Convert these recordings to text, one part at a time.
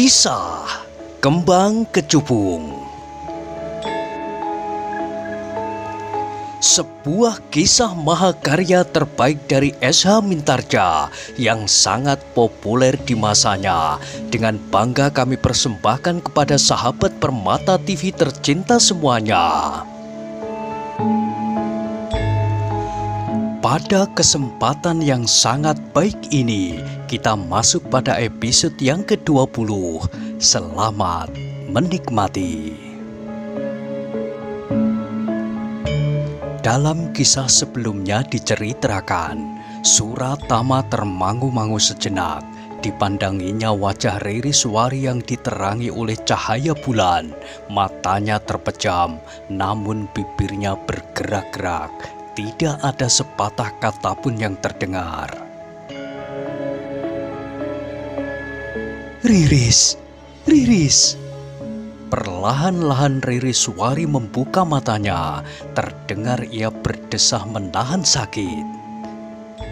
Kisah Kembang Kecubung. Sebuah kisah mahakarya terbaik dari S.H. Mintarja yang sangat populer di masanya. Dengan bangga kami persembahkan kepada sahabat Permata TV tercinta semuanya. Pada kesempatan yang sangat baik ini, kita masuk pada episode yang ke-20. Selamat menikmati. Dalam kisah sebelumnya diceritakan, Suratama termangu-mangu sejenak. Dipandanginya wajah Ririswari yang diterangi oleh cahaya bulan. Matanya terpejam, namun bibirnya bergerak-gerak. Tidak ada sepatah kata pun yang terdengar. Riris, Riris. Perlahan-lahan Ririswari membuka matanya. Terdengar ia berdesah menahan sakit.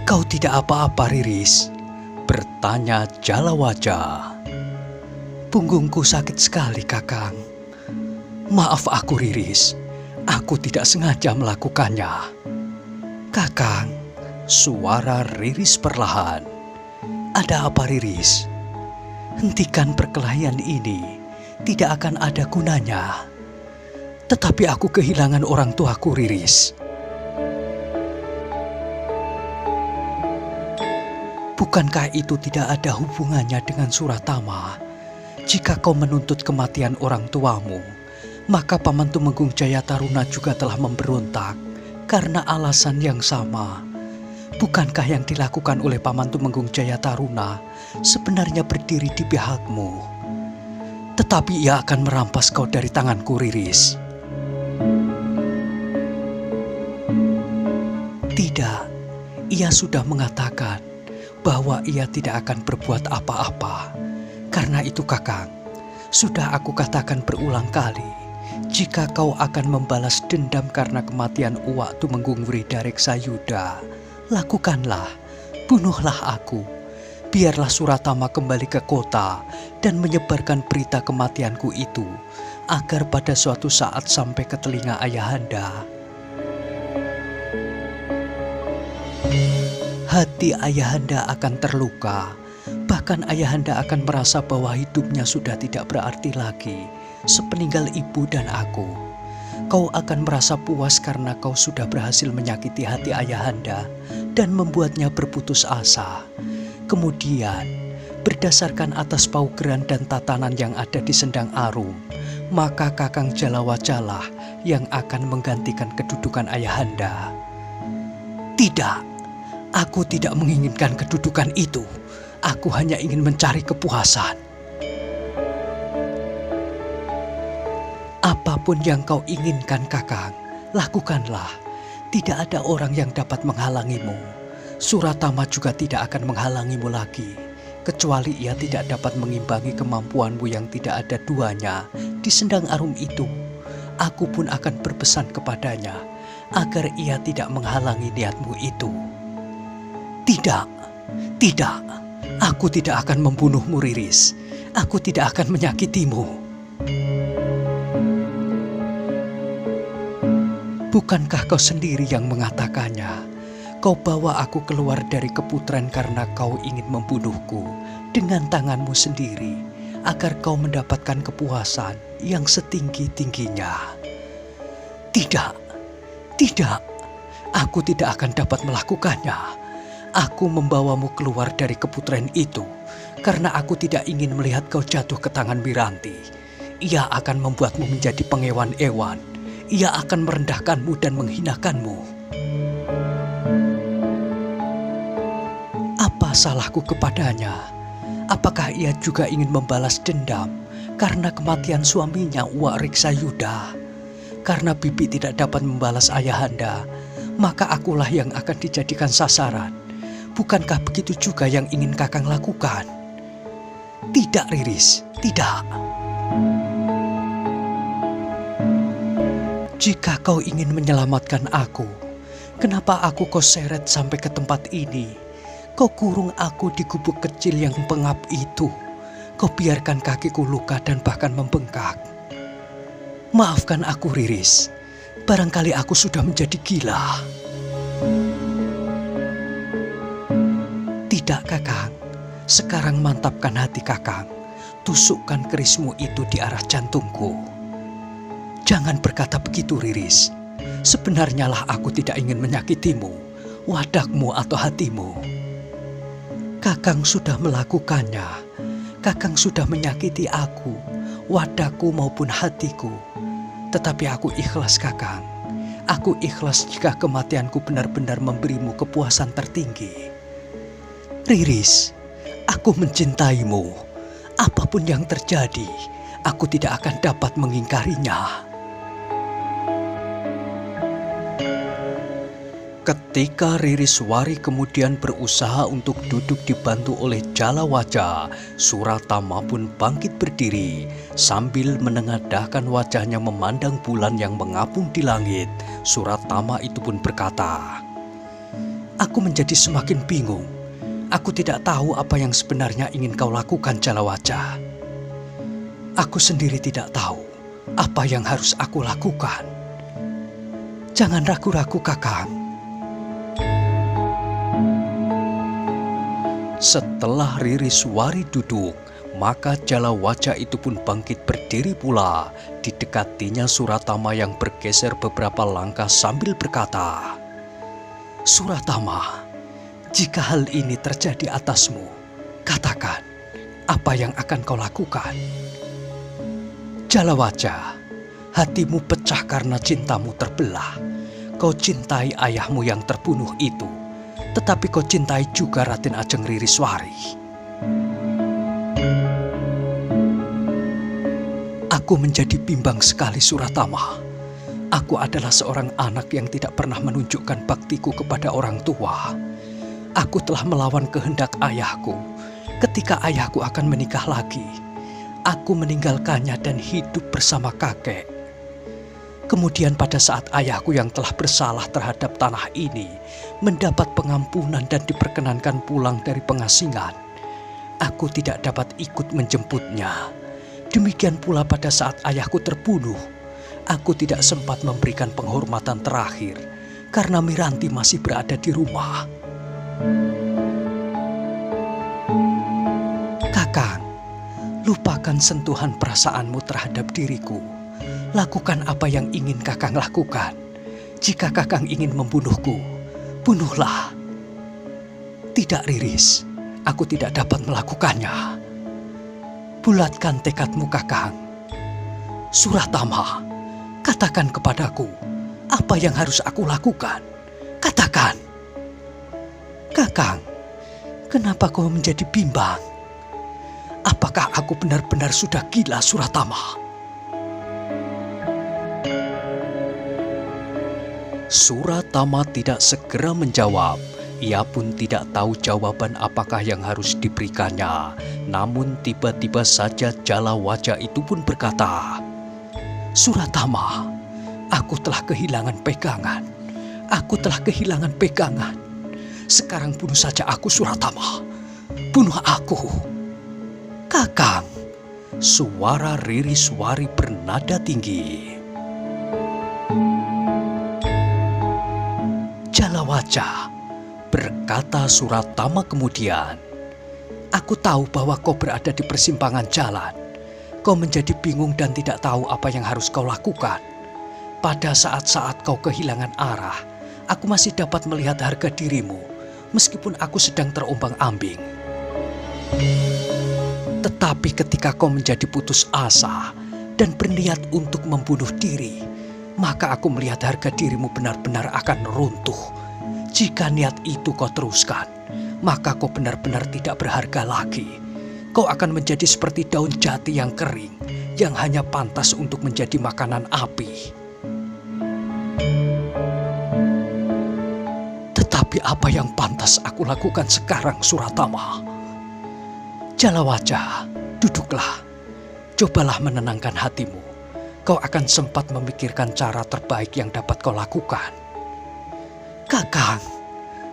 Kau tidak apa-apa, Riris? Bertanya jala wajah. Punggungku sakit sekali, Kakang. Maaf aku, Riris. Aku tidak sengaja melakukannya. Kakang, suara Riris perlahan. Ada apa, Riris? Hentikan perkelahian ini. Tidak akan ada gunanya. Tetapi aku kehilangan orang tuaku, Riris. Bukankah itu tidak ada hubungannya dengan Suratama? Jika kau menuntut kematian orang tuamu, maka Paman Tumenggung Jayataruna juga telah memberontak karena alasan yang sama. Bukankah yang dilakukan oleh Paman Tumenggung Jayataruna sebenarnya berdiri di pihakmu? Tetapi ia akan merampas kau dari tanganku, Riris. Tidak, ia sudah mengatakan bahwa ia tidak akan berbuat apa-apa. Karena itu, Kakang, sudah aku katakan berulang kali, jika kau akan membalas dendam karena kematian Uwak Tumenggung Wridareksayuda, lakukanlah, bunuhlah aku. Biarlah Suratama kembali ke kota dan menyebarkan berita kematianku itu, agar pada suatu saat sampai ke telinga Ayahanda. Hati Ayahanda akan terluka, bahkan Ayahanda akan merasa bahwa hidupnya sudah tidak berarti lagi sepeninggal ibu dan aku. Kau akan merasa puas karena kau sudah berhasil menyakiti hati Ayahanda dan membuatnya berputus asa. Kemudian, berdasarkan atas paugeran dan tatanan yang ada di Sendang Arum, maka Kakang Jalawacalah yang akan menggantikan kedudukan Ayahanda. Tidak, aku tidak menginginkan kedudukan itu. Aku hanya ingin mencari kepuasan. Apapun yang kau inginkan, Kakang, lakukanlah. Tidak ada orang yang dapat menghalangimu. Suratama juga tidak akan menghalangimu lagi, kecuali ia tidak dapat mengimbangi kemampuanmu yang tidak ada duanya di Sendang Arum itu. Aku pun akan berpesan kepadanya agar ia tidak menghalangi niatmu itu. Tidak, tidak, aku tidak akan membunuhmu, Riris. Aku tidak akan menyakitimu. Bukankah kau sendiri yang mengatakannya? Kau bawa aku keluar dari keputren karena kau ingin membunuhku dengan tanganmu sendiri, agar kau mendapatkan kepuasan yang setinggi-tingginya. Tidak, tidak, aku tidak akan dapat melakukannya. Aku membawamu keluar dari keputren itu karena aku tidak ingin melihat kau jatuh ke tangan Miranti. Ia akan membuatmu menjadi pengewan-ewan. Ia akan merendahkanmu dan menghinakanmu. Apa salahku kepadanya? Apakah ia juga ingin membalas dendam karena kematian suaminya Uwak Reksayuda? Karena bibi tidak dapat membalas Ayahanda, maka akulah yang akan dijadikan sasaran. Bukankah begitu juga yang ingin Kakang lakukan? Tidak, Riris, tidak. Jika kau ingin menyelamatkan aku, kenapa aku kau seret sampai ke tempat ini? Kau kurung aku di gubuk kecil yang pengap itu. Kau biarkan kakiku luka dan bahkan membengkak. Maafkan aku, Riris. Barangkali aku sudah menjadi gila. Tidak, Kakang. Sekarang mantapkan hati Kakang. Tusukkan kerismu itu di arah jantungku. Jangan berkata begitu, Riris. Sebenarnya lah aku tidak ingin menyakitimu, wadahmu atau hatimu. Kakang sudah melakukannya. Kakang sudah menyakiti aku, wadahku maupun hatiku. Tetapi aku ikhlas, Kakang. Aku ikhlas jika kematianku benar-benar memberimu kepuasan tertinggi. Riris, aku mencintaimu. Apapun yang terjadi, aku tidak akan dapat mengingkarinya. Ketika Ririswari kemudian berusaha untuk duduk dibantu oleh Jalawaja, Suratama pun bangkit berdiri sambil menengadahkan wajahnya memandang bulan yang mengapung di langit. Suratama itu pun berkata, "Aku menjadi semakin bingung. Aku tidak tahu apa yang sebenarnya ingin kau lakukan, Jalawaja. Aku sendiri tidak tahu apa yang harus aku lakukan. Jangan ragu-ragu, Kakang." Setelah Ririswari duduk, maka Jalawaja itu pun bangkit berdiri pula. Didekatinya Suratama yang bergeser beberapa langkah sambil berkata, "Suratama, jika hal ini terjadi atasmu, katakan apa yang akan kau lakukan." Jalawaja, hatimu pecah karena cintamu terbelah. Kau cintai ayahmu yang terbunuh itu, tetapi kau cintai juga Raden Ajeng Ririswari. Aku menjadi bimbang sekali, Suratama. Aku adalah seorang anak yang tidak pernah menunjukkan baktiku kepada orang tua. Aku telah melawan kehendak ayahku. Ketika ayahku akan menikah lagi, aku meninggalkannya dan hidup bersama kakek. Kemudian pada saat ayahku yang telah bersalah terhadap tanah ini mendapat pengampunan dan diperkenankan pulang dari pengasingan, aku tidak dapat ikut menjemputnya. Demikian pula pada saat ayahku terbunuh, aku tidak sempat memberikan penghormatan terakhir karena Miranti masih berada di rumah. Kakang, lupakan sentuhan perasaanmu terhadap diriku. Lakukan apa yang ingin Kakang lakukan. Jika Kakang ingin membunuhku, bunuhlah. Tidak, Riris, aku tidak dapat melakukannya. Bulatkan tekadmu, Kakang. Suratama, katakan kepadaku apa yang harus aku lakukan. Katakan. Kakang, kenapa kau menjadi bimbang? Apakah aku benar-benar sudah gila, Suratama? Suratama tidak segera menjawab. Ia pun tidak tahu jawaban apakah yang harus diberikannya. Namun tiba-tiba saja Jalawaja itu pun berkata, "Suratama, aku telah kehilangan pegangan. Aku telah kehilangan pegangan. Sekarang bunuh saja aku, Suratama. Bunuh aku." "Kakang," suara Ririswari bernada tinggi. "Jalawaja," berkata Suratama kemudian, "aku tahu bahwa kau berada di persimpangan jalan. Kau menjadi bingung dan tidak tahu apa yang harus kau lakukan. Pada saat-saat kau kehilangan arah, aku masih dapat melihat harga dirimu, meskipun aku sedang terombang-ambing. Tetapi ketika kau menjadi putus asa dan berniat untuk membunuh diri, maka aku melihat harga dirimu benar-benar akan runtuh. Jika niat itu kau teruskan, maka kau benar-benar tidak berharga lagi. Kau akan menjadi seperti daun jati yang kering, yang hanya pantas untuk menjadi makanan api." "Tetapi apa yang pantas aku lakukan sekarang, Suratama?" "Jalawaja, duduklah. Cobalah menenangkan hatimu. Kau akan sempat memikirkan cara terbaik yang dapat kau lakukan." "Kakang,"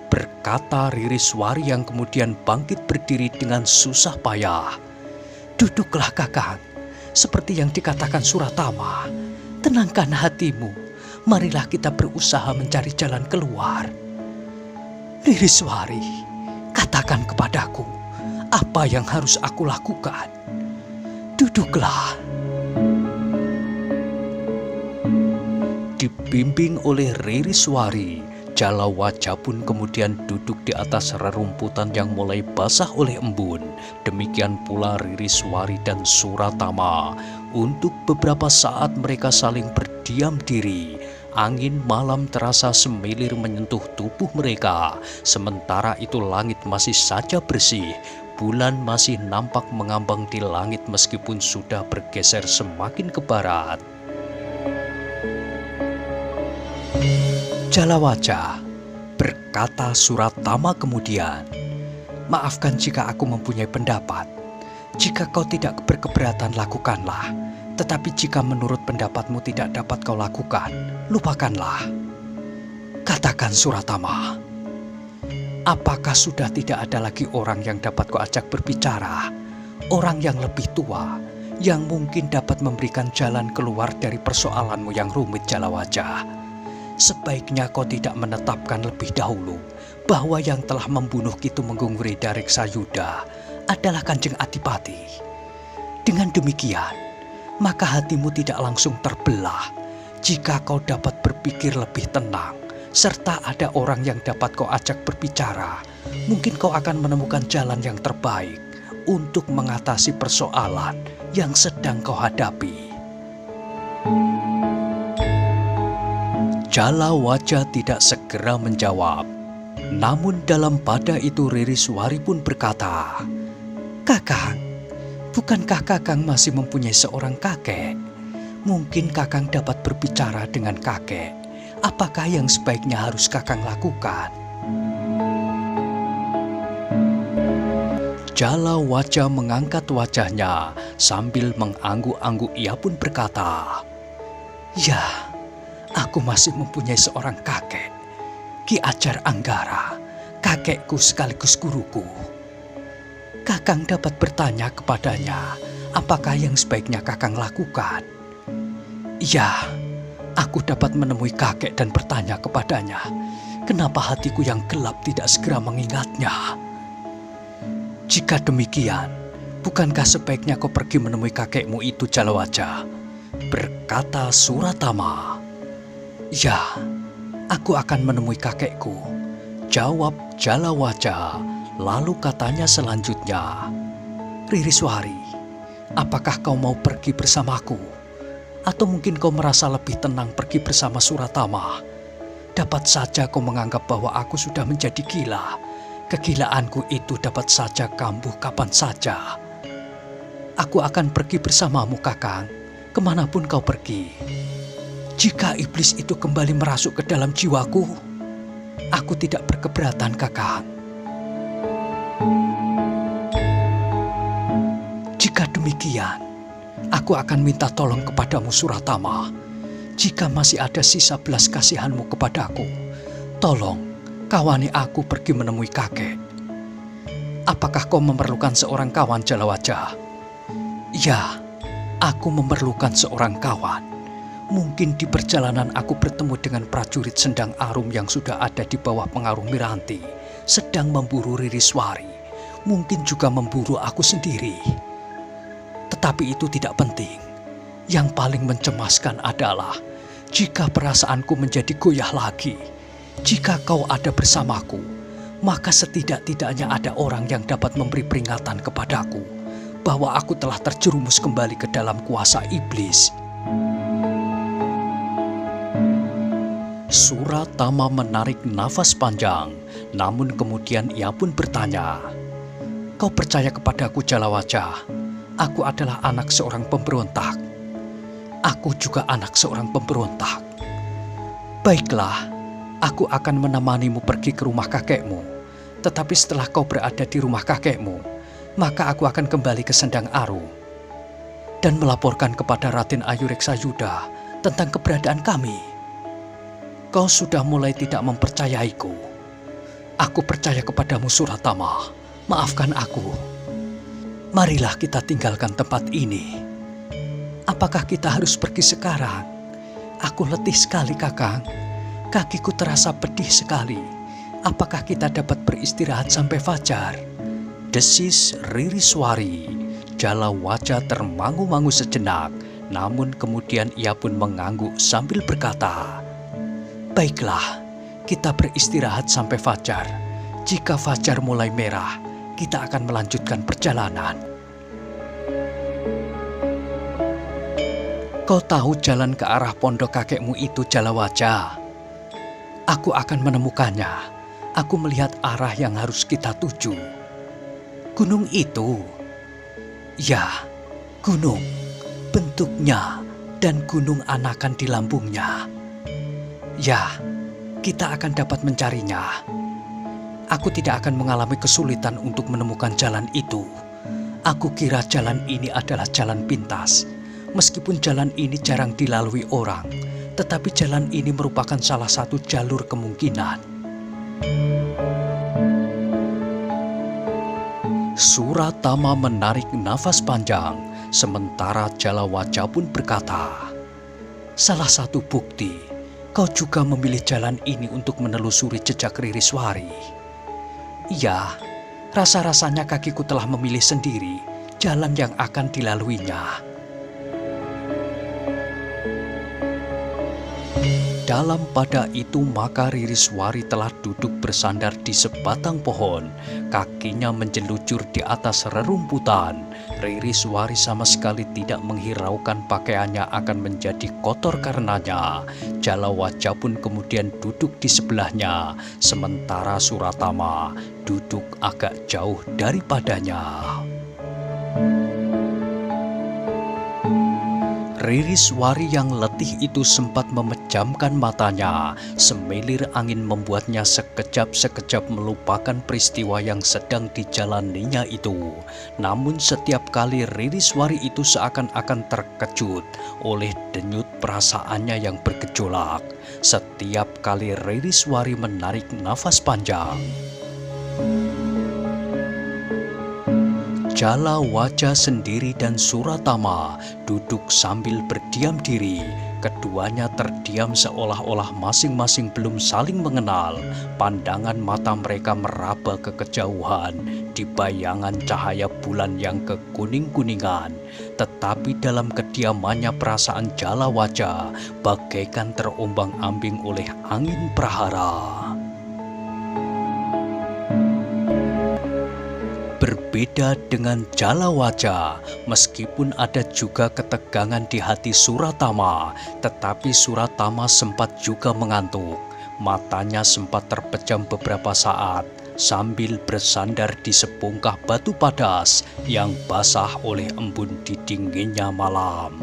berkata Ririswari yang kemudian bangkit berdiri dengan susah payah. Duduklah Kakang, seperti yang dikatakan Suratama. Tenangkan hatimu, marilah kita berusaha mencari jalan keluar. Ririswari, katakan kepadaku, apa yang harus aku lakukan? Duduklah. Dibimbing oleh Ririswari, Jalawaja pun kemudian duduk di atas rerumputan yang mulai basah oleh embun. Demikian pula Ririswari dan Suratama. Untuk beberapa saat mereka saling berdiam diri. Angin malam terasa semilir menyentuh tubuh mereka. Sementara itu langit masih saja bersih. Bulan masih nampak mengambang di langit meskipun sudah bergeser semakin ke barat. Jalawaja, berkata Suratama kemudian, maafkan jika aku mempunyai pendapat. Jika kau tidak berkeberatan, lakukanlah. Tetapi jika menurut pendapatmu tidak dapat kau lakukan, lupakanlah. Katakan Suratama, apakah sudah tidak ada lagi orang yang dapat kau ajak berbicara? Orang yang lebih tua, yang mungkin dapat memberikan jalan keluar dari persoalanmu yang rumit, Jalawaja. Sebaiknya kau tidak menetapkan lebih dahulu bahwa yang telah membunuh Ki Tumenggung Wreda Reksayuda adalah Kanjeng Adipati. Dengan demikian, maka hatimu tidak langsung terbelah jika kau dapat berpikir lebih tenang, serta ada orang yang dapat kau ajak berbicara. Mungkin kau akan menemukan jalan yang terbaik untuk mengatasi persoalan yang sedang kau hadapi. Jalawaja tidak segera menjawab. Namun dalam pada itu Ririswari pun berkata, Kakang, bukankah Kakang masih mempunyai seorang kakek? Mungkin Kakang dapat berbicara dengan kakek. Apakah yang sebaiknya harus Kakang lakukan? Jalawaja mengangkat wajahnya sambil mengangguk-angguk. Ia pun berkata, ya, aku masih mempunyai seorang kakek, Ki Ajar Anggara, kakekku sekaligus guruku. Kakang dapat bertanya kepadanya, apakah yang sebaiknya Kakang lakukan? Ya, aku dapat menemui kakek dan bertanya kepadanya, kenapa hatiku yang gelap tidak segera mengingatnya? Jika demikian, bukankah sebaiknya kau pergi menemui kakekmu itu, Jalawaja? Berkata Suratama. Ya, aku akan menemui kakekku, jawab Jalawaja. Lalu katanya selanjutnya, Ririswari, apakah kau mau pergi bersamaku? Atau mungkin kau merasa lebih tenang pergi bersama Suratama? Dapat saja kau menganggap bahwa aku sudah menjadi gila. Kegilaanku itu dapat saja kambuh kapan saja. Aku akan pergi bersamamu, Kakang, kemanapun kau pergi. Jika iblis itu kembali merasuk ke dalam jiwaku, aku tidak berkeberatan, Kakang. Jika demikian, aku akan minta tolong kepadamu, Suratama. Jika masih ada sisa belas kasihanmu kepadaku, tolong kawani aku pergi menemui kakek. Apakah kau memerlukan seorang kawan, Jalawaja? Ya, aku memerlukan seorang kawan. Mungkin di perjalanan aku bertemu dengan prajurit Sendang Arum yang sudah ada di bawah pengaruh Miranti, sedang memburu Ririswari. Mungkin juga memburu aku sendiri. Tetapi itu tidak penting. Yang paling mencemaskan adalah jika perasaanku menjadi goyah lagi. Jika kau ada bersamaku, maka setidak-tidaknya ada orang yang dapat memberi peringatan kepadaku bahwa aku telah terjerumus kembali ke dalam kuasa iblis. Suratama menarik nafas panjang, namun kemudian ia pun bertanya, kau percaya kepadaku, Jalawaja? Aku adalah anak seorang pemberontak. Aku juga anak seorang pemberontak. Baiklah, aku akan menemanimu pergi ke rumah kakekmu. Tetapi setelah kau berada di rumah kakekmu, maka aku akan kembali ke Sendang Arum dan melaporkan kepada Raden Ayu Reksayuda tentang keberadaan kami. Kau sudah mulai tidak mempercayaiku. Aku percaya kepadamu, Suratama. Maafkan aku. Marilah kita tinggalkan tempat ini. Apakah kita harus pergi sekarang? Aku letih sekali, Kakang. Kakiku terasa pedih sekali. Apakah kita dapat beristirahat sampai fajar? Desis Ririswari. Jala wajah termangu-mangu sejenak, namun kemudian ia pun mengangguk sambil berkata, "Baiklah, kita beristirahat sampai fajar. Jika fajar mulai merah, kita akan melanjutkan perjalanan." Kau tahu jalan ke arah pondok kakekmu itu, Jalawaja? Aku akan menemukannya. Aku melihat arah yang harus kita tuju. Gunung itu. Ya, gunung. Bentuknya dan gunung anakan di lambungnya. Ya, kita akan dapat mencarinya. Aku tidak akan mengalami kesulitan untuk menemukan jalan itu. Aku kira jalan ini adalah jalan pintas. Meskipun jalan ini jarang dilalui orang, tetapi jalan ini merupakan salah satu jalur kemungkinan. Suratama menarik nafas panjang, sementara Jalawaja pun berkata, "Salah satu bukti, kau juga memilih jalan ini untuk menelusuri jejak Ririswari." "Iya, rasa-rasanya kakiku telah memilih sendiri jalan yang akan dilaluinya." Dalam pada itu maka Ririswari telah duduk bersandar di sebatang pohon. Kakinya menjelucur di atas rerumputan. Ririswari sama sekali tidak menghiraukan pakaiannya akan menjadi kotor karenanya. Jalawaja pun kemudian duduk di sebelahnya, sementara Suratama duduk agak jauh daripadanya. Ririswari yang letih itu sempat memejamkan matanya. Semilir angin membuatnya sekejap-sekejap melupakan peristiwa yang sedang dijalaninya itu. Namun setiap kali Ririswari itu seakan-akan terkejut oleh denyut perasaannya yang bergejolak. Setiap kali Ririswari menarik nafas panjang, Jalawaja sendiri dan Suratama duduk sambil berdiam diri. Keduanya terdiam seolah-olah masing-masing belum saling mengenal. Pandangan mata mereka meraba ke kejauhan di bayangan cahaya bulan yang kekuning-kuningan. Tetapi dalam kediamannya perasaan Jalawaja bagaikan terombang-ambing oleh angin prahara. Berbeda dengan Jalawaja, meskipun ada juga ketegangan di hati Suratama, tetapi Suratama sempat juga mengantuk. Matanya sempat terpejam beberapa saat sambil bersandar di sebongkah batu padas yang basah oleh embun di dinginnya malam.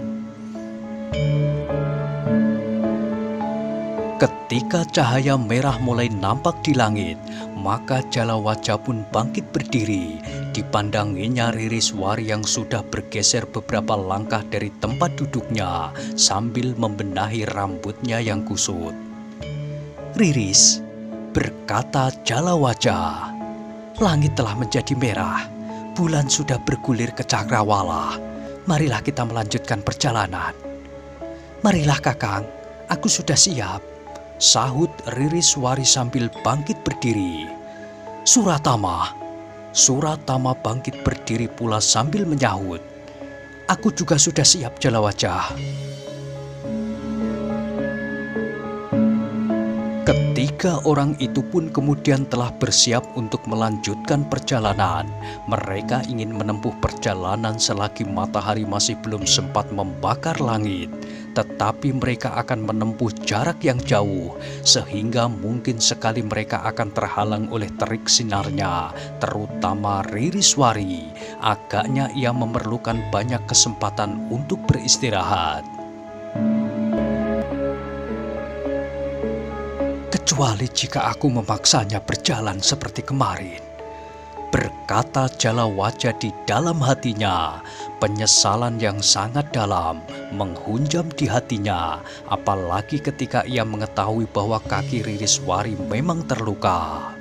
Ketika cahaya merah mulai nampak di langit, maka Jalawaja pun bangkit berdiri. Dipandanginya Ririswari yang sudah bergeser beberapa langkah dari tempat duduknya sambil membenahi rambutnya yang kusut. "Riris," berkata Jalawaja, "langit telah menjadi merah. Bulan sudah bergulir ke cakrawala. Marilah kita melanjutkan perjalanan." "Marilah, Kakang, aku sudah siap," sahut Ririswari sambil bangkit berdiri. Suratama bangkit berdiri pula sambil menyahut, "Aku juga sudah siap, Jalawaja." Ketiga orang itu pun kemudian telah bersiap untuk melanjutkan perjalanan. Mereka ingin menempuh perjalanan selagi matahari masih belum sempat membakar langit. Tetapi mereka akan menempuh jarak yang jauh, sehingga mungkin sekali mereka akan terhalang oleh terik sinarnya, terutama Ririswari. Agaknya ia memerlukan banyak kesempatan untuk beristirahat. "Kecuali jika aku memaksanya berjalan seperti kemarin," berkata Jalawaja di dalam hatinya. Penyesalan yang sangat dalam menghunjam di hatinya, apalagi ketika ia mengetahui bahwa kaki Ririswari memang terluka.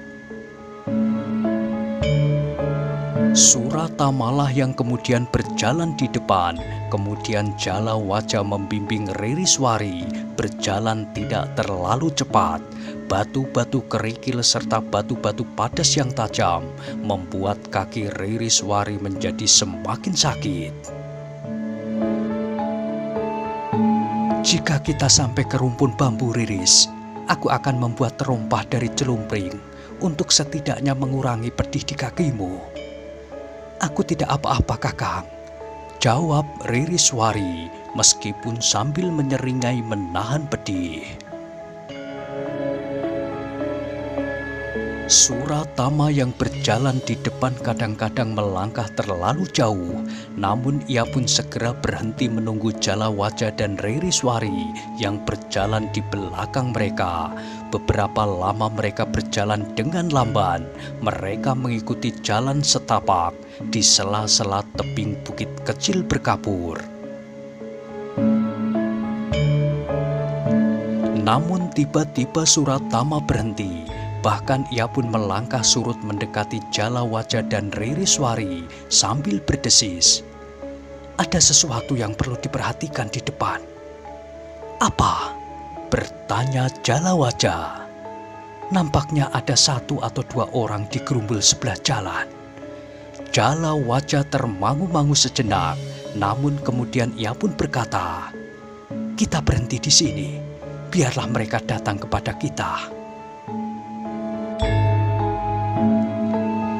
Suratamalah yang kemudian berjalan di depan, kemudian Jalawaja membimbing Ririswari berjalan tidak terlalu cepat. Batu-batu kerikil serta batu-batu padas yang tajam membuat kaki Ririswari menjadi semakin sakit. Jika kita sampai ke rumpun bambu, Riris, aku akan membuat terompah dari celumpring untuk setidaknya mengurangi pedih di kakimu. Aku tidak apa-apa, Kakang, jawab Ririswari meskipun sambil menyeringai menahan pedih. Suratama yang berjalan di depan kadang-kadang melangkah terlalu jauh, namun ia pun segera berhenti menunggu Jalawaja dan Ririswari yang berjalan di belakang mereka. Beberapa lama mereka berjalan dengan lamban. Mereka mengikuti jalan setapak di sela-sela tebing bukit kecil berkabur. Namun tiba-tiba Suratama berhenti. Bahkan ia pun melangkah surut mendekati Jalawaja dan Ririswari sambil berdesis. Ada sesuatu yang perlu diperhatikan di depan. Apa? Bertanya Jalawaja. Nampaknya ada 1 atau 2 orang di gerumbul sebelah jalan. Jalawaja termangu-mangu sejenak, namun kemudian ia pun berkata, "Kita berhenti di sini, biarlah mereka datang kepada kita."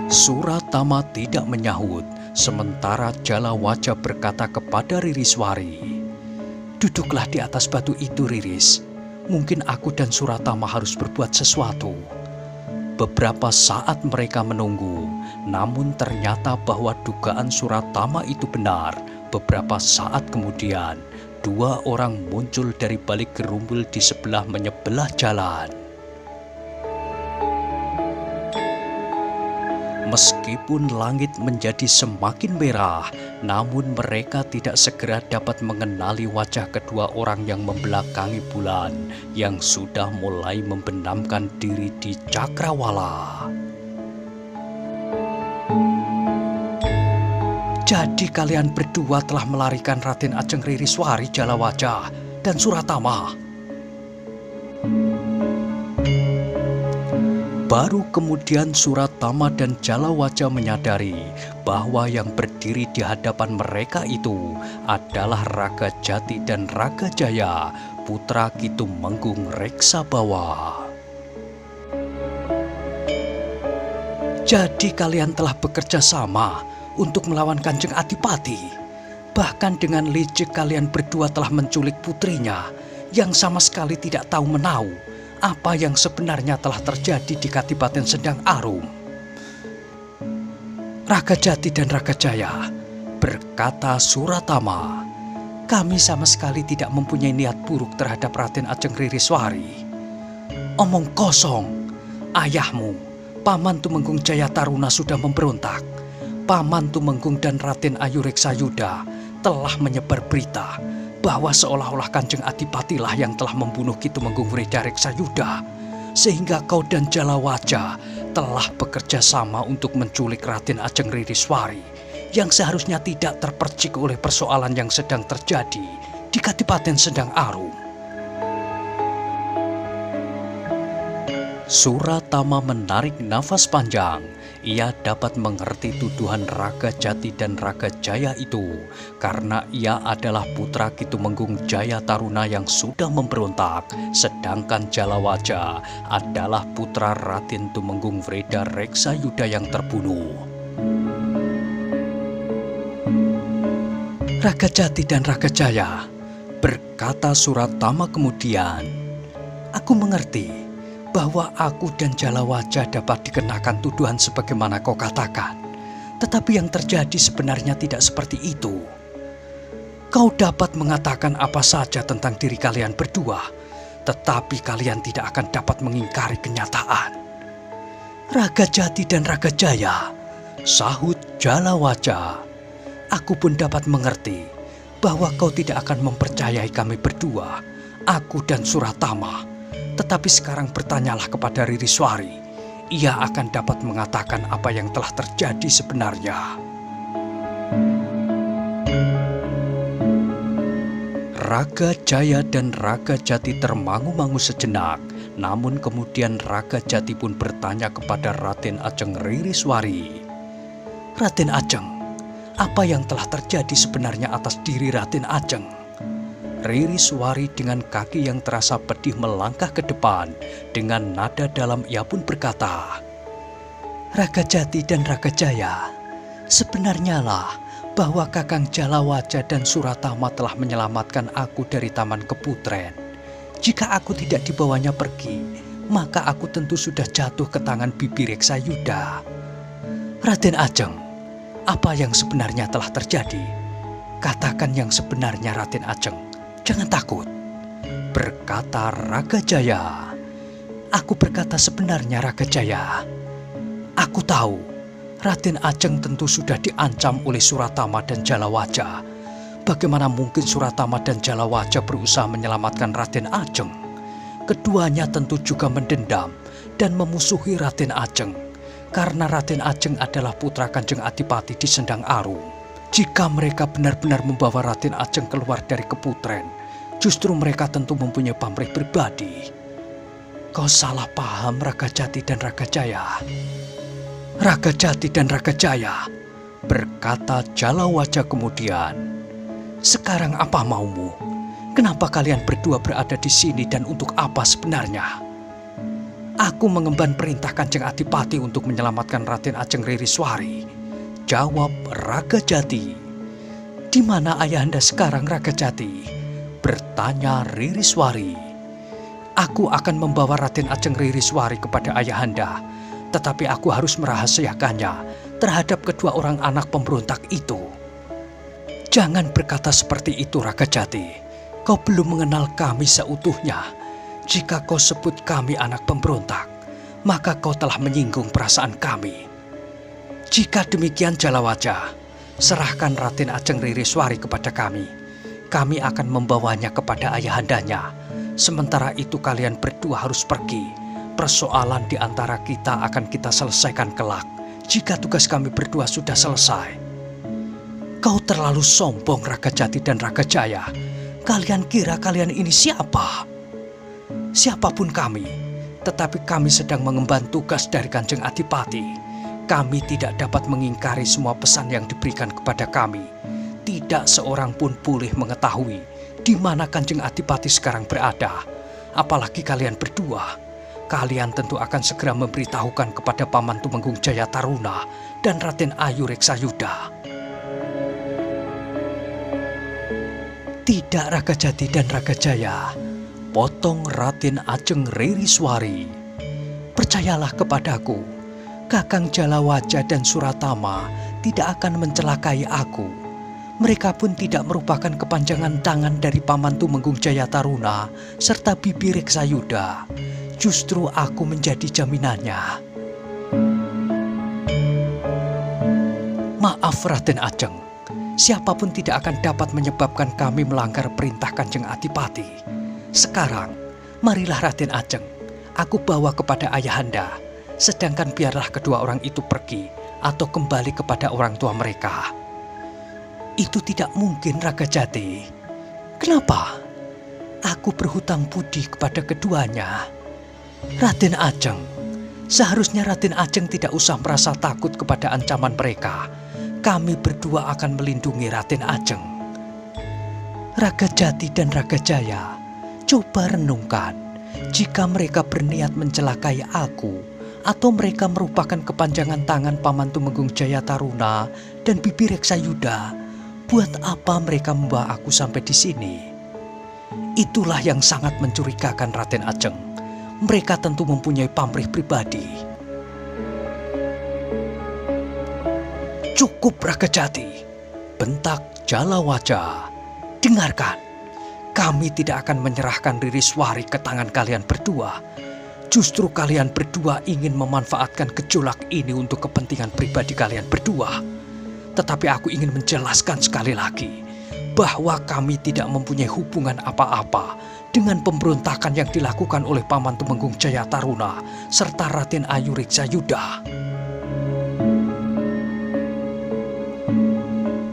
Suratama tidak menyahut, sementara Jalawaja berkata kepada Ririswari, "Duduklah di atas batu itu, Riris. Mungkin aku dan Suratama harus berbuat sesuatu." Beberapa saat mereka menunggu, namun ternyata bahwa dugaan Suratama itu benar. Beberapa saat kemudian, 2 orang muncul dari balik gerumbul di sebelah menyebelah jalan. Meskipun langit menjadi semakin merah, namun mereka tidak segera dapat mengenali wajah kedua orang yang membelakangi bulan yang sudah mulai membenamkan diri di cakrawala. "Jadi kalian berdua telah melarikan Raden Ajeng Ririswari, Jalawaja, dan Suratama?" Baru kemudian Suratama dan Jalawaja menyadari bahwa yang berdiri di hadapan mereka itu adalah Ragajati dan Ragajaya, putra Kitumenggung Reksabawa. "Jadi kalian telah bekerja sama untuk melawan Kanjeng Adipati. Bahkan dengan licik kalian berdua telah menculik putrinya yang sama sekali tidak tahu menau apa yang sebenarnya telah terjadi di Kadipaten Sendang Arum." "Ragajati dan Ragajaya," berkata Suratama, "kami sama sekali tidak mempunyai niat buruk terhadap Raden Ajeng Ririswari." "Omong kosong. Ayahmu, Paman Tumenggung Jayataruna, sudah memberontak. Paman Tumenggung dan Raden Ayu Reksayuda telah menyebar berita bahwa seolah-olah Kanjeng Adipatilah yang telah membunuh Kitumenggung Wreda Reksayuda, sehingga kau dan Jalawaja telah bekerja sama untuk menculik Raden Ajeng Ririswari yang seharusnya tidak terpercik oleh persoalan yang sedang terjadi di Kadipaten Sendang Arum." Suratama menarik nafas panjang. Ia dapat mengerti tuduhan Ragajati dan Ragajaya itu karena ia adalah putra Kitumenggung Jayataruna yang sudah memberontak, sedangkan Jalawaja adalah putra Raden Tumenggung Wreda Reksayuda yang terbunuh. "Ragajati dan Ragajaya," berkata Suratama kemudian, "aku mengerti bahwa aku dan Jalawaja dapat dikenakan tuduhan sebagaimana kau katakan. Tetapi yang terjadi sebenarnya tidak seperti itu. Kau dapat mengatakan apa saja tentang diri kalian berdua, tetapi kalian tidak akan dapat mengingkari kenyataan." "Ragajati dan Ragajaya," sahut Jalawaja, "aku pun dapat mengerti bahwa kau tidak akan mempercayai kami berdua, aku dan Suratama. Tetapi sekarang bertanyalah kepada Ririswari. ia akan dapat mengatakan apa yang telah terjadi sebenarnya. Raga Jaya dan Raga Jati termangu-mangu sejenak, namun kemudian Raga Jati pun bertanya kepada Raden Ajeng Ririswari. Raden Ajeng, apa yang telah terjadi sebenarnya atas diri Raden Ajeng? Ririswari dengan kaki yang terasa pedih melangkah ke depan. Dengan nada dalam ia pun berkata, Raga Jati dan Raga Jaya, sebenarnya lah bahwa Kakang Jalawaja dan Suratama telah menyelamatkan aku dari Taman Keputren. Jika aku tidak dibawanya pergi, maka aku tentu sudah jatuh ke tangan Bibi Reksayuda. Raden Ajeng, apa yang sebenarnya telah terjadi? Katakan yang sebenarnya, Raden Ajeng. Jangan takut, berkata Raga Jaya. Aku berkata sebenarnya, Raga Jaya. Aku tahu Raden Ajeng tentu sudah diancam oleh Suratama dan Jalawaja. Bagaimana mungkin Suratama dan Jalawaja berusaha menyelamatkan Raden Ajeng? Keduanya tentu juga mendendam dan memusuhi Raden Ajeng, karena Raden Ajeng adalah putra Kanjeng Adipati di Sendang Arum. Jika mereka benar-benar membawa Raden Ajeng keluar dari Keputren, justru mereka tentu mempunyai pamrih pribadi. Kau salah paham, Raga Jati dan Raga Jaya. Raga Jati dan Raga Jaya, berkata Jalawaja kemudian. Sekarang apa maumu? Kenapa kalian berdua berada di sini dan untuk apa sebenarnya? Aku mengemban perintah Kanjeng Adipati untuk menyelamatkan Raden Ajeng Ririswari, jawab Raga Jati. Di mana ayahanda sekarang, Raga Jati? Bertanya Ririswari. Aku akan membawa Raden Ajeng Ririswari kepada ayahanda, tetapi aku harus merahasiakannya terhadap kedua orang anak pemberontak itu. Jangan berkata seperti itu, Raga Jati. Kau belum mengenal kami seutuhnya. Jika kau sebut kami anak pemberontak, maka kau telah menyinggung perasaan kami. Jika demikian, Jalawaja, serahkan Raden Ajeng Ririswari kepada kami. Kami akan membawanya kepada ayahandanya. Sementara itu kalian berdua harus pergi. Persoalan di antara kita akan kita selesaikan kelak jika tugas kami berdua sudah selesai. Kau terlalu sombong, Raga Jati dan Raga Jaya. Kalian kira kalian ini siapa? Siapapun kami, tetapi kami sedang mengemban tugas dari Kanjeng Adipati. Kami tidak dapat mengingkari semua pesan yang diberikan kepada kami. Tidak seorang pun boleh mengetahui di mana Kanjeng Adipati sekarang berada. Apalagi kalian berdua. Kalian tentu akan segera memberitahukan kepada Paman Tumenggung Jaya Taruna dan Raden Ayu Reksayuda. Tidak, Raga Jati dan Raga Jaya, potong Raden Ajeng Ririswari. Percayalah kepadaku, Kakang Jalawaja dan Suratama tidak akan mencelakai aku. Mereka pun tidak merupakan kepanjangan tangan dari Paman Tumenggung Jaya Taruna serta Bibi Reksayuda. Justru aku menjadi jaminannya. Maaf, Raden Ajeng. Siapapun tidak akan dapat menyebabkan kami melanggar perintah Kanjeng Adipati. Sekarang, marilah Raden Ajeng, aku bawa kepada ayahanda. Sedangkan biarlah kedua orang itu pergi atau kembali kepada orang tua mereka. Itu tidak mungkin, Raga Jati. Kenapa? Aku berhutang budi kepada keduanya. Raden Ajeng, seharusnya Raden Ajeng tidak usah merasa takut kepada ancaman mereka. Kami berdua akan melindungi Raden Ajeng. Raga Jati dan Raga Jaya, coba renungkan. Jika mereka berniat mencelakai aku, atau mereka merupakan kepanjangan tangan Paman Tumenggung Jaya Taruna dan Bibi Reksayuda, buat apa mereka membawa aku sampai di sini? Itulah yang sangat mencurigakan, Raden Ajeng. Mereka tentu mempunyai pamrih pribadi. Cukup, Raga Jati, bentak Jalawaja. Dengarkan, kami tidak akan menyerahkan Ririswari ke tangan kalian berdua. Justru kalian berdua ingin memanfaatkan gejolak ini untuk kepentingan pribadi kalian berdua. Tetapi aku ingin menjelaskan sekali lagi bahwa kami tidak mempunyai hubungan apa-apa dengan pemberontakan yang dilakukan oleh Paman Tumenggung Jaya Taruna serta Raden Ayu Reksa-Yuda.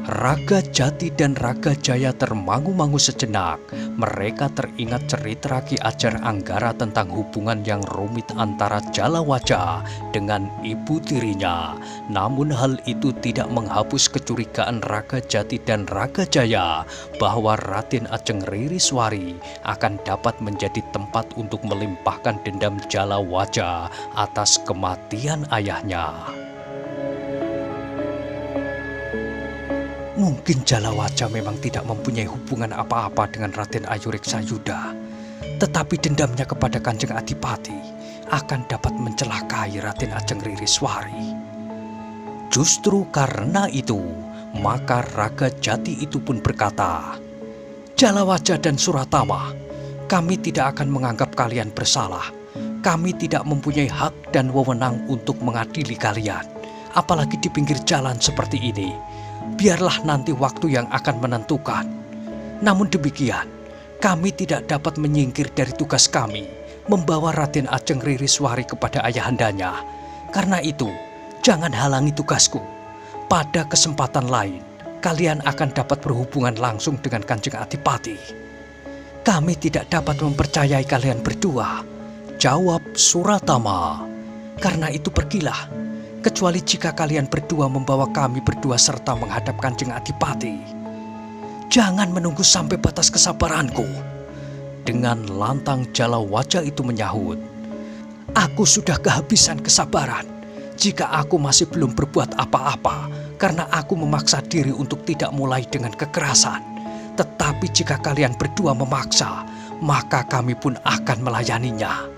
Raga Jati dan Raga Jaya termangu-mangu sejenak. Mereka teringat cerita Ki Ajar Anggara tentang hubungan yang rumit antara Jalawaja dengan ibu tirinya. Namun hal itu tidak menghapus kecurigaan Raga Jati dan Raga Jaya bahwa Raden Ajeng Ririswari akan dapat menjadi tempat untuk melimpahkan dendam Jalawaja atas kematian ayahnya. Mungkin Jalawaja memang tidak mempunyai hubungan apa-apa dengan Raden Ayu Reksa-Yuda, tetapi dendamnya kepada Kanjeng Adipati akan dapat mencelakai Raden Ajeng Ririswari. Justru karena itu, maka Raga Jati itu pun berkata, "Jalawaja dan Suratama, kami tidak akan menganggap kalian bersalah. Kami tidak mempunyai hak dan wewenang untuk mengadili kalian, apalagi di pinggir jalan seperti ini. Biarlah nanti waktu yang akan menentukan. Namun demikian, kami tidak dapat menyingkir dari tugas kami membawa Raden Ajeng Ririswari kepada ayahandanya. Karena itu, jangan halangi tugasku. Pada kesempatan lain, kalian akan dapat berhubungan langsung dengan Kanjeng Adipati." "Kami tidak dapat mempercayai kalian berdua," jawab Suratama. "Karena itu pergilah. Kecuali jika kalian berdua membawa kami berdua serta menghadap Kanjeng Adipati. Jangan menunggu sampai batas kesabaranku." Dengan lantang Jalawaja itu menyahut, "Aku sudah kehabisan kesabaran jika aku masih belum berbuat apa-apa karena aku memaksa diri untuk tidak mulai dengan kekerasan. Tetapi jika kalian berdua memaksa, maka kami pun akan melayaninya."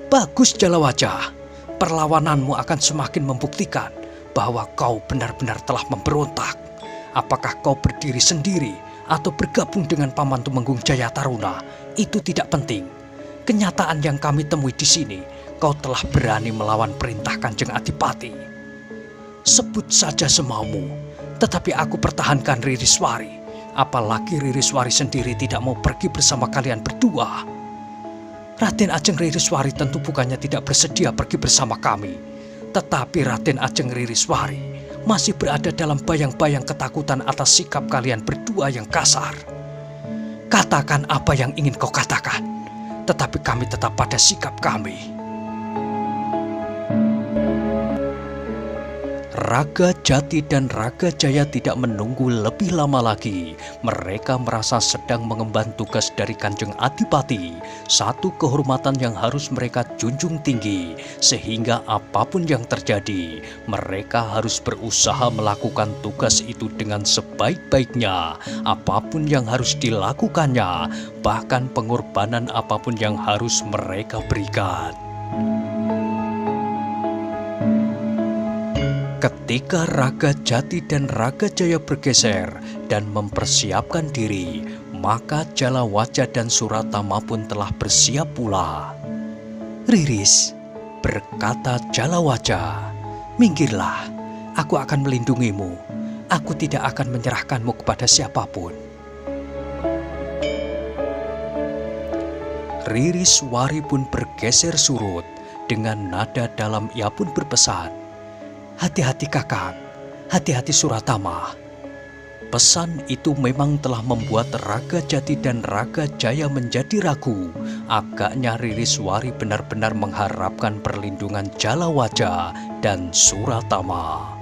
"Bagus Jalawaja. Perlawananmu akan semakin membuktikan bahwa kau benar-benar telah memberontak. Apakah kau berdiri sendiri atau bergabung dengan Paman Tumenggung Jaya Taruna, itu tidak penting. Kenyataan yang kami temui di sini, kau telah berani melawan perintah Kanjeng Adipati. Sebut saja semaumu, tetapi aku pertahankan Ririswari. Apalagi Ririswari sendiri tidak mau pergi bersama kalian berdua. Raden Ajeng Ririswari tentu bukannya tidak bersedia pergi bersama kami, tetapi Raden Ajeng Ririswari masih berada dalam bayang-bayang ketakutan atas sikap kalian berdua yang kasar. Katakan apa yang ingin kau katakan, tetapi kami tetap pada sikap kami." Raga Jati dan Raga Jaya tidak menunggu lebih lama lagi. Mereka merasa sedang mengemban tugas dari Kanjeng Adipati, satu kehormatan yang harus mereka junjung tinggi, sehingga apapun yang terjadi, mereka harus berusaha melakukan tugas itu dengan sebaik-baiknya. Apapun yang harus dilakukannya, bahkan pengorbanan apapun yang harus mereka berikan. Ketika Raga Jati dan Raga Jaya bergeser dan mempersiapkan diri, maka Jalawaja dan Suratama pun telah bersiap pula. "Riris," berkata Jalawaja, "minggirlah, aku akan melindungimu. Aku tidak akan menyerahkanmu kepada siapapun." Ririswari pun bergeser surut. Dengan nada dalam ia pun berpesan, "Hati-hati Kakang, hati-hati Suratama." Pesan itu memang telah membuat Raga Jati dan Raga Jaya menjadi ragu. Agaknya Ririswari benar-benar mengharapkan perlindungan Jalawaja dan Suratama.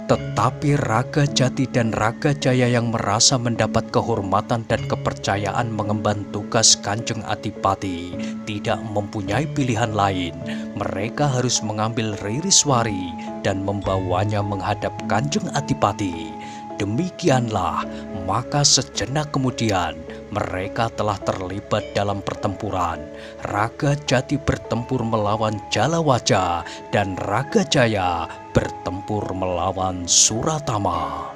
Tetapi Raga Jati dan Raga Jaya yang merasa mendapat kehormatan dan kepercayaan mengemban tugas Kanjeng Adipati tidak mempunyai pilihan lain. Mereka harus mengambil Ririswari dan membawanya menghadap Kanjeng Adipati. Demikianlah, maka sejenak kemudian mereka telah terlibat dalam pertempuran. Raga Jati bertempur melawan Jalawaja dan Raga Jaya bertempur melawan Suratama.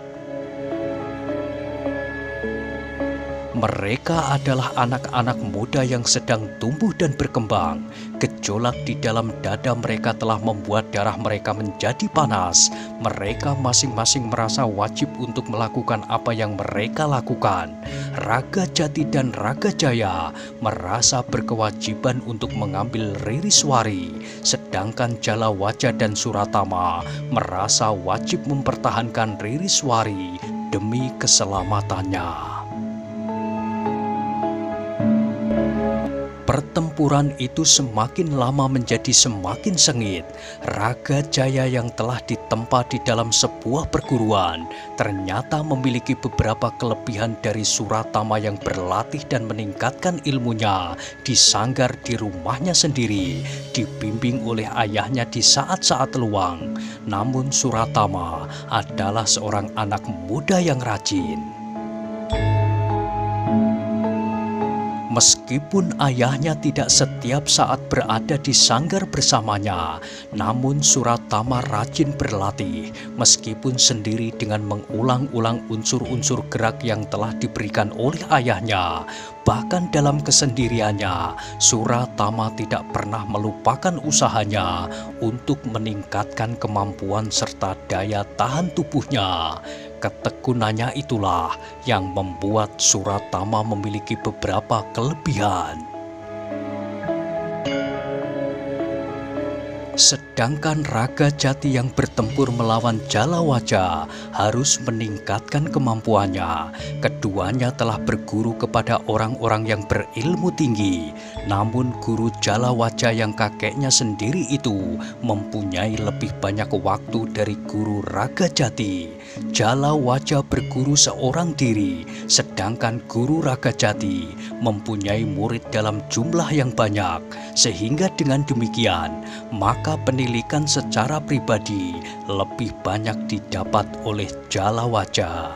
Mereka adalah anak-anak muda yang sedang tumbuh dan berkembang. Gejolak di dalam dada mereka telah membuat darah mereka menjadi panas. Mereka masing-masing merasa wajib untuk melakukan apa yang mereka lakukan. Raga Jati dan Raga Jaya merasa berkewajiban untuk mengambil Ririswari, sedangkan Jalawaja dan Suratama merasa wajib mempertahankan Ririswari demi keselamatannya. Pertempuran itu semakin lama menjadi semakin sengit. Raga Jaya yang telah ditempa di dalam sebuah perguruan ternyata memiliki beberapa kelebihan dari Suratama yang berlatih dan meningkatkan ilmunya di sanggar di rumahnya sendiri, dibimbing oleh ayahnya di saat-saat luang. Namun Suratama adalah seorang anak muda yang rajin. Meskipun ayahnya tidak setiap saat berada di sanggar bersamanya, namun Suratama rajin berlatih meskipun sendiri dengan mengulang-ulang unsur-unsur gerak yang telah diberikan oleh ayahnya. Bahkan dalam kesendiriannya, Suratama tidak pernah melupakan usahanya untuk meningkatkan kemampuan serta daya tahan tubuhnya. Ketekunannya itulah yang membuat Suratama memiliki beberapa kelebihan. Sedangkan Raga Jati yang bertempur melawan Jalawaja harus meningkatkan kemampuannya. Keduanya telah berguru kepada orang-orang yang berilmu tinggi. Namun guru Jalawaja yang kakeknya sendiri itu mempunyai lebih banyak waktu dari guru Raga Jati. Jalawaja berguru seorang diri, sedangkan guru Raga Jati mempunyai murid dalam jumlah yang banyak. Sehingga dengan demikian, maka pendidikan secara pribadi lebih banyak didapat oleh Jalawaja.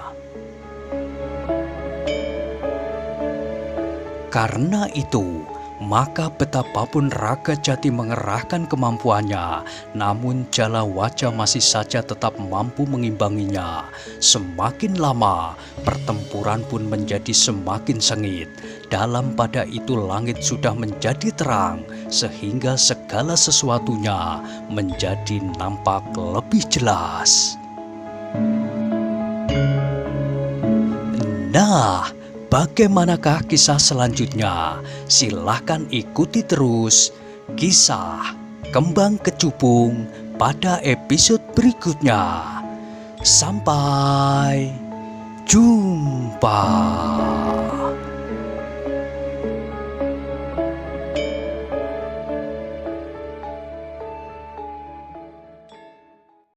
Karena itu, maka betapapun Raga Jati mengerahkan kemampuannya, namun Jalawaja masih saja tetap mampu mengimbanginya. Semakin lama, pertempuran pun menjadi semakin sengit. Dalam pada itu langit sudah menjadi terang, sehingga segala sesuatunya menjadi nampak lebih jelas. Nah, bagaimanakah kisah selanjutnya? Silahkan ikuti terus kisah Kembang Kecubung pada episode berikutnya. Sampai jumpa.